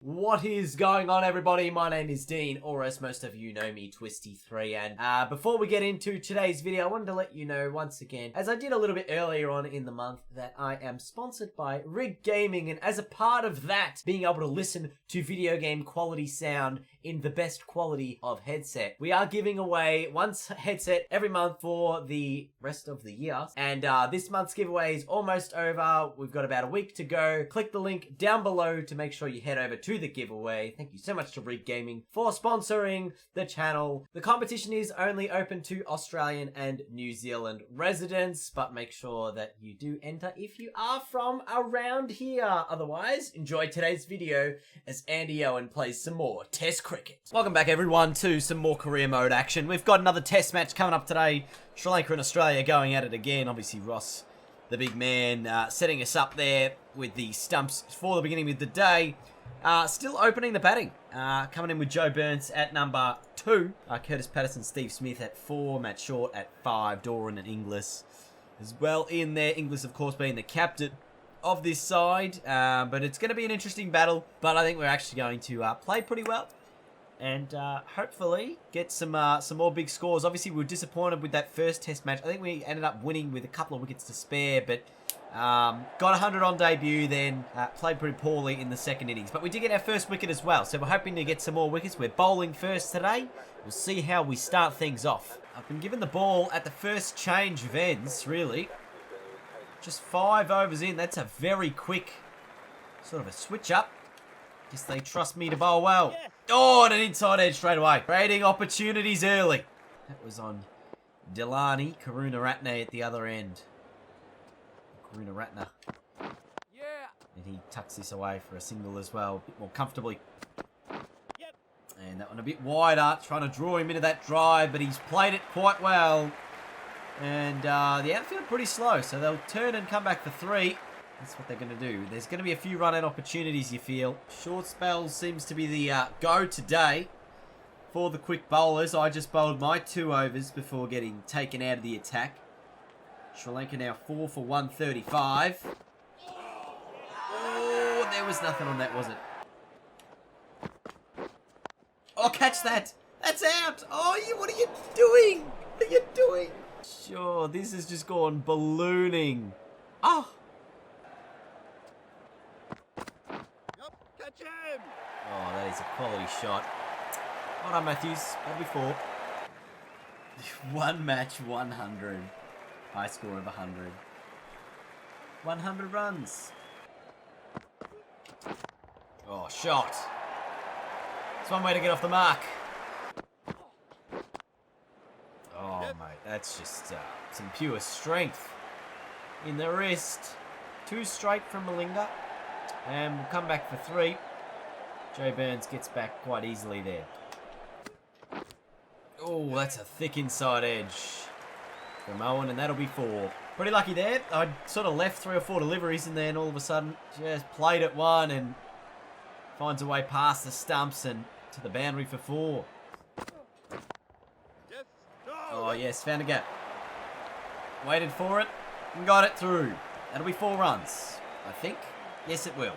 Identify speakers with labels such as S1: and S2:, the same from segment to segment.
S1: What is going on, everybody? My name is Dean, or as most of you know me, Twisty3, and before we get into today's video, I wanted to let you know once again, as I did a little bit earlier on in the month, that I am sponsored by Rig Gaming, and as a part of that, being able to listen to video game quality sound in the best quality of headset. We are giving away one headset every month for the rest of the year, and this month's giveaway is almost over. We've got about a week to go. Click the link down below to make sure you head over to the giveaway. Thank you so much to Rig Gaming for sponsoring the channel. The competition is only open to Australian and New Zealand residents, but make sure that you do enter if you are from around here. Otherwise, enjoy today's video as Andy Owen plays some more Test cricket. Welcome back, everyone, to some more career mode action. We've got another Test match coming up today. Sri Lanka and Australia going at it again. Obviously, Ross, the big man, setting us up there with the stumps for the beginning of the day. Still opening the batting. Coming in with Joe Burns at number 2. Curtis Patterson, Steve Smith at 4. Matt Short at 5. Doran and Inglis as well in there. Inglis, of course, being the captain of this side. But it's going to be an interesting battle. But I think we're actually going to play pretty well. And hopefully get some more big scores. Obviously, we were disappointed with that first Test match. I think we ended up winning with a couple of wickets to spare. But got 100 on debut, then played pretty poorly in the second innings. But we did get our first wicket as well, so we're hoping to get some more wickets. We're bowling first today. We'll see how we start things off. I've been given the ball at the first change of ends, really. Just 5 overs in. That's a very quick sort of a switch up. Guess they trust me to bowl well. Oh, and an inside edge straight away. Creating opportunities early. That was on Delani, Karunaratne at the other end. Karunaratne. Yeah. And he tucks this away for a single as well, a bit more comfortably. Yep. And that one a bit wider, trying to draw him into that drive, but he's played it quite well. And the outfield pretty slow, so they'll turn and come back for 3. That's what they're going to do. There's going to be a few run-out opportunities, you feel. Short spell seems to be the go today for the quick bowlers. I just bowled my 2 overs before getting taken out of the attack. Sri Lanka now 4 for 135. Oh, there was nothing on that, was it? Oh, catch that. That's out. Oh, what are you doing? What are you doing? Sure, this has just gone ballooning. Oh. Catch him. Oh, that is a quality shot. Well done, Matthews. That'll be 4. One match, 100. High score of 100. 100 runs. Oh, shot. It's one way to get off the mark. Oh, mate, that's just some pure strength in the wrist. 2 straight from Malinga. And we'll come back for 3. Joe Burns gets back quite easily there. Oh, that's a thick inside edge from Owen, and that'll be 4. Pretty lucky there. I sort of left 3 or 4 deliveries, and then all of a sudden just played at 1 and finds a way past the stumps and to the boundary for 4. Oh yes, found a gap. Waited for it and got it through. That'll be 4 runs, I think. Yes, it will.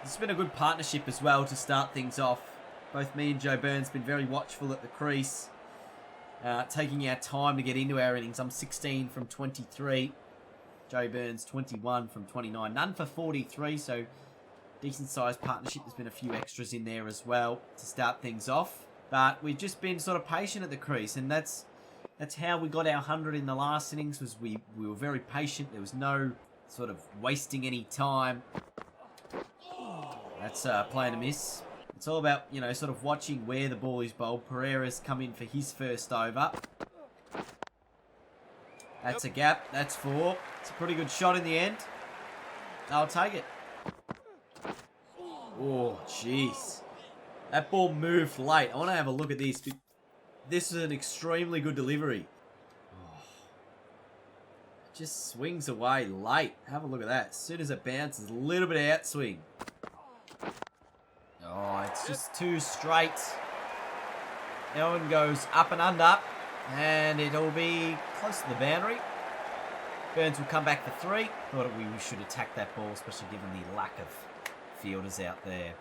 S1: It's been a good partnership as well to start things off. Both me and Joe Burns been very watchful at the crease. Taking our time to get into our innings. I'm 16 from 23. Joe Burns 21 from 29. None for 43, so decent sized partnership. There's been a few extras in there as well to start things off. But we've just been sort of patient at the crease, and that's how we got our 100 in the last innings. Was we were very patient. There was no sort of wasting any time. That's playing a miss. It's all about, sort of watching where the ball is bowled. Pereira's come in for his first over. That's a gap. That's 4. It's a pretty good shot in the end. I'll take it. Oh, jeez. That ball moved late. I want to have a look at this. This is an extremely good delivery. Oh. Just swings away late. Have a look at that. As soon as it bounces, a little bit of outswing. Oh, it's just 2 straight. Owen goes up and under, and it'll be close to the boundary. Burns will come back for 3. Thought we should attack that ball, especially given the lack of fielders out there.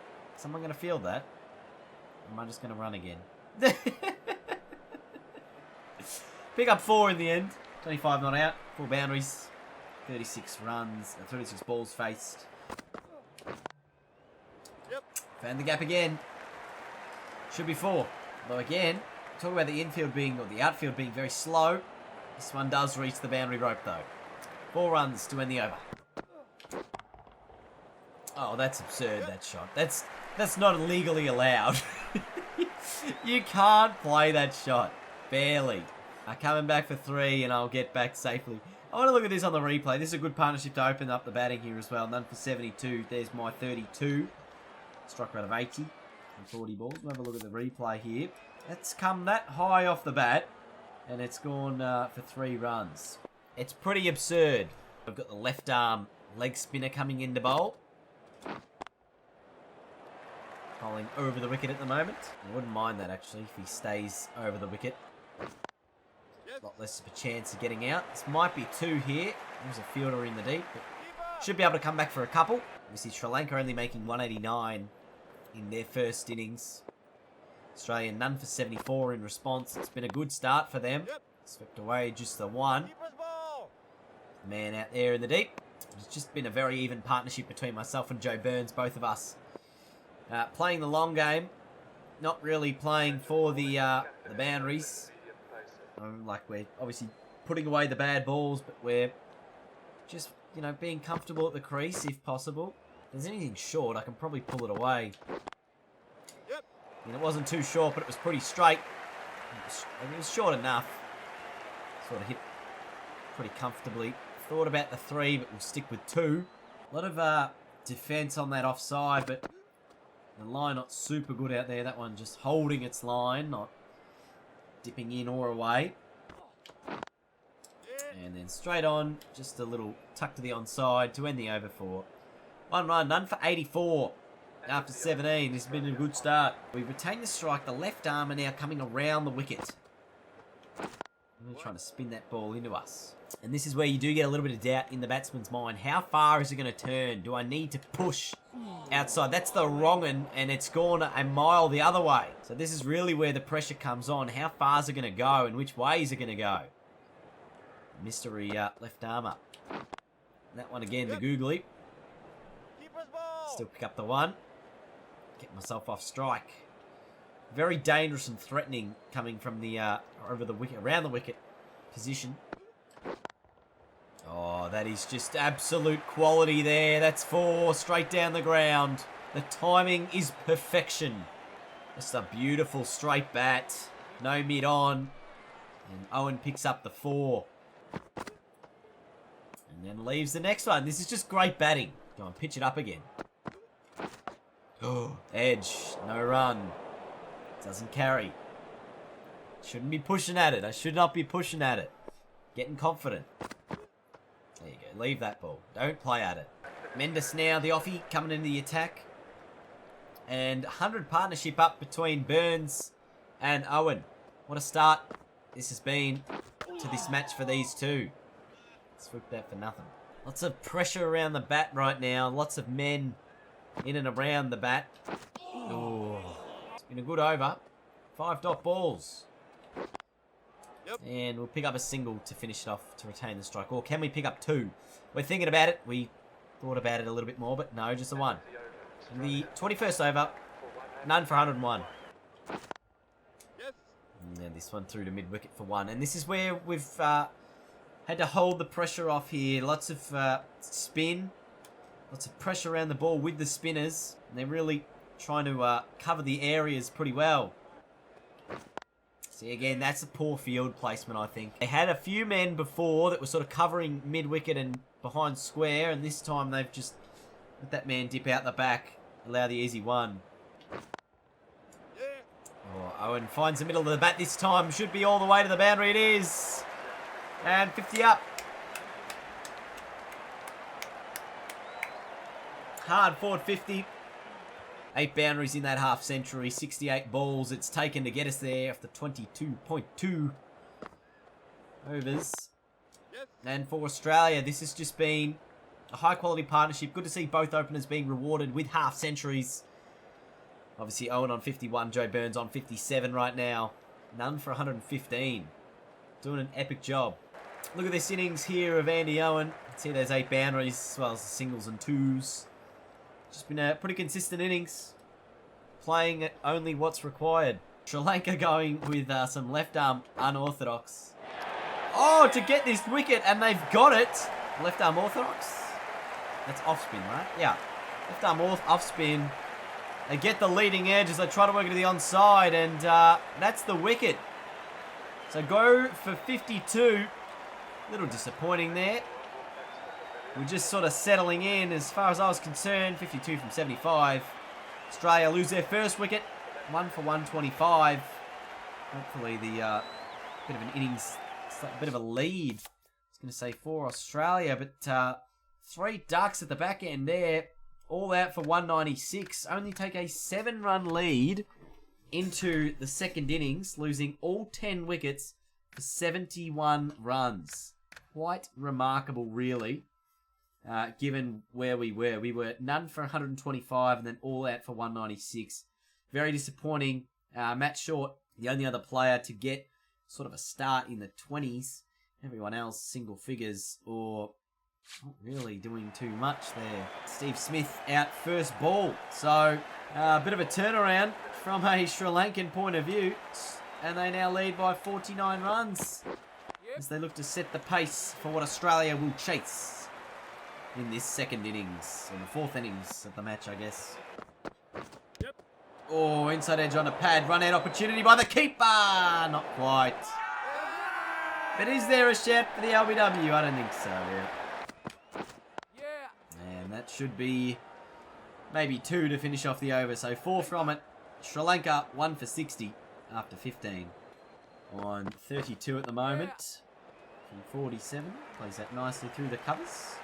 S1: Someone going to field that? Or am I just going to run again? Pick up 4 in the end. 25 not out. 4 boundaries. 36 runs. 36 balls faced.
S2: Yep.
S1: Found the gap again. Should be 4. Although again, talk about the infield being, or the outfield being very slow. This one does reach the boundary rope though. 4 runs to end the over. Oh, that's absurd, that shot. That's not legally allowed. You can't play that shot. Barely. Coming back for 3 and I'll get back safely. I want to look at this on the replay. This is a good partnership to open up the batting here as well. None for 72. There's my 32. Strike rate of 80 and 40 balls. We'll have a look at the replay here. It's come that high off the bat and it's gone for 3 runs. It's pretty absurd. I've got the left arm leg spinner coming in to bowl. Bowling over the wicket at the moment. I wouldn't mind that actually if he stays over the wicket. A lot less of a chance of getting out. This might be 2 here. There's a fielder in the deep, but should be able to come back for a couple. We see Sri Lanka only making 189 in their first innings. Australia none for 74 in response. It's been a good start for them. Swept away just the 1. Man out there in the deep. It's just been a very even partnership between myself and Joe Burns, both of us. Playing the long game. Not really playing for the boundaries. Like we're obviously putting away the bad balls, but we're just, you know, being comfortable at the crease if possible. If there's anything short, I can probably pull it away.
S2: Yep.
S1: I mean, it wasn't too short, but it was pretty straight. It was short enough. Sort of hit pretty comfortably. Thought about the 3, but we'll stick with 2. A lot of defence on that offside, but the line not super good out there. That one just holding its line, not dipping in or away. And then straight on, just a little tuck to the onside to end the over for 1 run, none for 84 after 17. This has been a good start. We've retained the strike. The left arm are now coming around the wicket. I'm trying to spin that ball into us. And this is where you do get a little bit of doubt in the batsman's mind. How far is it going to turn? Do I need to push outside? That's the wrong one, and it's gone a mile the other way. So this is really where the pressure comes on. How far is it going to go, and which way is it going to go? Mystery left armer. That one again, the googly. Still pick up the 1. Get myself off strike. Very dangerous and threatening coming from the over the wicket, around the wicket position. Oh, that is just absolute quality there. That's 4 straight down the ground. The timing is perfection. Just a beautiful straight bat. No mid on. And Owen picks up the 4. And then leaves the next one. This is just great batting. Go on, pitch it up again. Oh, edge. No run. Doesn't carry. Shouldn't be pushing at it. I should not be pushing at it. Getting confident. There you go. Leave that ball. Don't play at it. Mendes now, the offie, coming into the attack. And 100 partnership up between Burns and Owen. What a start this has been to this match for these two. Swooped that for nothing. Lots of pressure around the bat right now. Lots of men in and around the bat. Ooh. It's been a good over. 5 dot balls.
S2: Yep.
S1: And we'll pick up a single to finish it off to retain the strike. Or can we pick up 2? We're thinking about it. We thought about it a little bit more, but no, just a 1. In the 21st over, none for 101.
S2: Yes.
S1: And then this one through to mid-wicket for 1. And this is where we've had to hold the pressure off here. Lots of spin. Lots of pressure around the ball with the spinners. And they're really trying to cover the areas pretty well. See, again, that's a poor field placement, I think. They had a few men before that were sort of covering mid-wicket and behind square, and this time they've just let that man dip out the back, allow the easy 1.
S2: Yeah.
S1: Oh, Owen finds the middle of the bat this time. Should be all the way to the boundary. It is. And 50 up. Hard forward 50. 8 boundaries in that half century, 68 balls it's taken to get us there after 22.2 overs.
S2: Yes.
S1: And for Australia, this has just been a high quality partnership. Good to see both openers being rewarded with half centuries. Obviously, Owen on 51, Joe Burns on 57 right now. None for 115. Doing an epic job. Look at this innings here of Andy Owen. See, there's 8 boundaries as well as the singles and twos. Just been a pretty consistent innings. Playing only what's required. Sri Lanka going with some left arm unorthodox. Oh, to get this wicket, and they've got it. Left arm orthodox. That's off spin, right? Yeah. Left arm off spin. They get the leading edge as they try to work it to the onside, and that's the wicket. So go for 52. A little disappointing there. We're just sort of settling in as far as I was concerned. 52 from 75. Australia lose their first wicket. 1 for 125. Hopefully the bit of an innings, a bit of a lead. I was going to say for Australia, but 3 ducks at the back end there. All out for 196. Only take a 7-run lead into the second innings, losing all 10 wickets for 71 runs. Quite remarkable, really, given where we were. We were none for 125 and then all out for 196. Very disappointing. Matt Short, the only other player to get sort of a start in the 20s. Everyone else, single figures or not really doing too much there. Steve Smith out first ball. So, a bit of a turnaround from a Sri Lankan point of view. And they now lead by 49 runs. As they look to set the pace for what Australia will chase in this second innings. Or the fourth innings of the match, I guess.
S2: Yep.
S1: Oh, inside edge on a pad. Run out opportunity by the keeper. Not quite. But is there a shout for the LBW? I don't think so. Yeah. And that should be maybe 2 to finish off the over. So 4 from it. Sri Lanka 1 for 60 after 15. On 32 at the moment. From 47. Plays that nicely through the covers.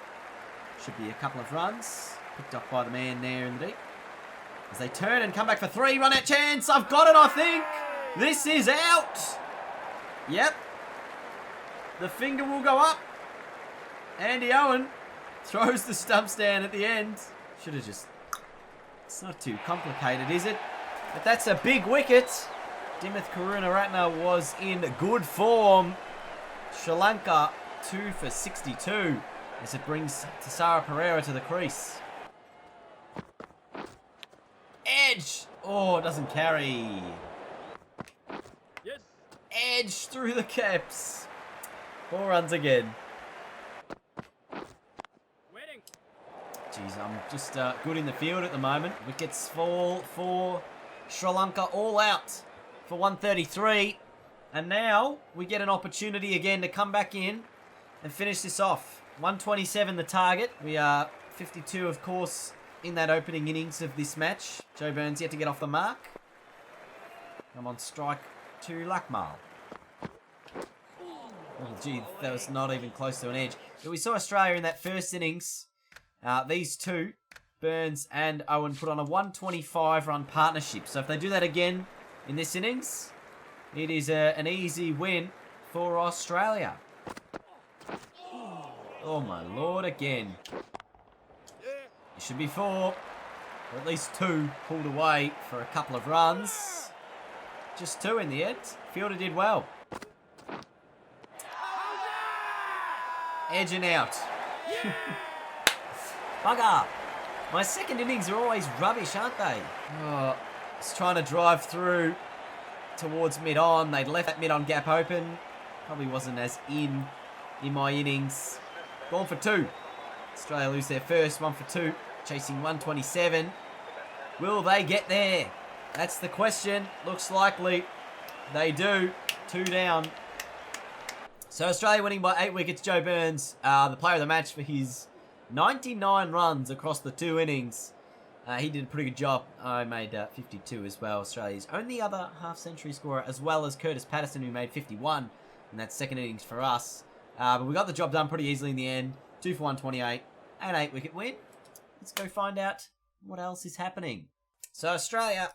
S1: Should be a couple of runs. Picked up by the man there in the deep. As they turn and come back for 3. Run out chance. I've got it, I think. This is out. Yep. The finger will go up. Andy Owen throws the stump stand at the end. Should have just... It's not too complicated, is it? But that's a big wicket. Dimuth Karunaratne was in good form. Sri Lanka 2 for 62 as it brings Tisara Pereira to the crease. Edge! Oh, it doesn't carry.
S2: Yes.
S1: Edge through the caps. 4 runs again.
S2: Waiting.
S1: Jeez, I'm just good in the field at the moment. Wickets fall for Sri Lanka, all out for 133. And now we get an opportunity again to come back in and finish this off. 127 the target. We are 52, of course, in that opening innings of this match. Joe Burns yet to get off the mark. I'm on strike to Lakmal. Oh, gee, that was not even close to an edge. But we saw Australia in that first innings. These two, Burns and Owen, put on a 125-run partnership. So if they do that again in this innings, it is an easy win for Australia. Oh, my Lord, again. It should be 4, or at least 2 pulled away for a couple of runs. Just 2 in the end. Fielder did well. Edge and out. Bugger. My second innings are always rubbish, aren't they? Oh, just trying to drive through towards mid-on. They'd left that mid-on gap open. Probably wasn't as in my innings. Gone for 2. Australia lose their first. 1 for 2. Chasing 127. Will they get there? That's the question. Looks likely they do. 2 down. So Australia winning by 8 wickets. Joe Burns, the player of the match for his 99 runs across the 2 innings. He did a pretty good job. I made 52 as well. Australia's only other half-century scorer, as well as Curtis Patterson, who made 51 in that second innings for us. But we got the job done pretty easily in the end. 2 for 128. An 8-wicket win. Let's go find out what else is happening. So Australia,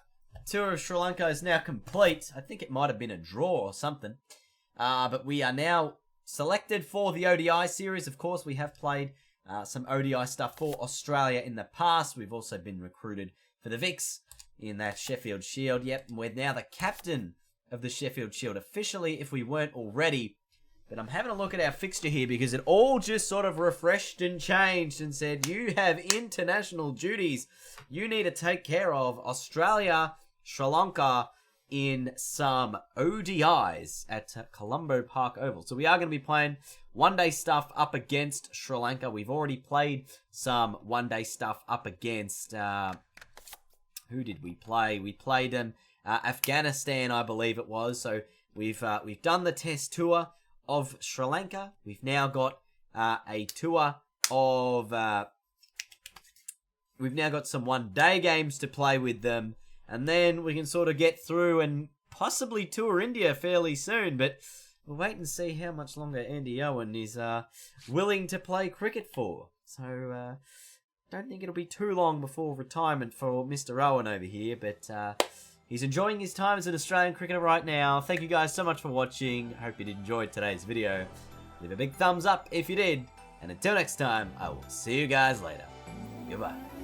S1: tour of Sri Lanka is now complete. I think it might have been a draw or something. But we are now selected for the ODI series. Of course, we have played some ODI stuff for Australia in the past. We've also been recruited for the VIX in that Sheffield Shield. Yep, we're now the captain of the Sheffield Shield officially, if we weren't already. But I'm having a look at our fixture here because it all just sort of refreshed and changed and said, you have international duties you need to take care of. Australia, Sri Lanka in some ODIs at Colombo Park Oval. So we are going to be playing one-day stuff up against Sri Lanka. We've already played some one-day stuff up against... who did we play? We played Afghanistan, I believe it was. So we've done the test tour of Sri Lanka. We've now got a tour of... we've now got some one-day games to play with them. And then we can sort of get through and possibly tour India fairly soon. But we'll wait and see how much longer Andy Owen is willing to play cricket for. So, don't think it'll be too long before retirement for Mr. Owen over here. But he's enjoying his time as an Australian cricketer right now. Thank you guys so much for watching. Hope you enjoyed today's video. Leave a big thumbs up if you did. And until next time, I will see you guys later. Goodbye.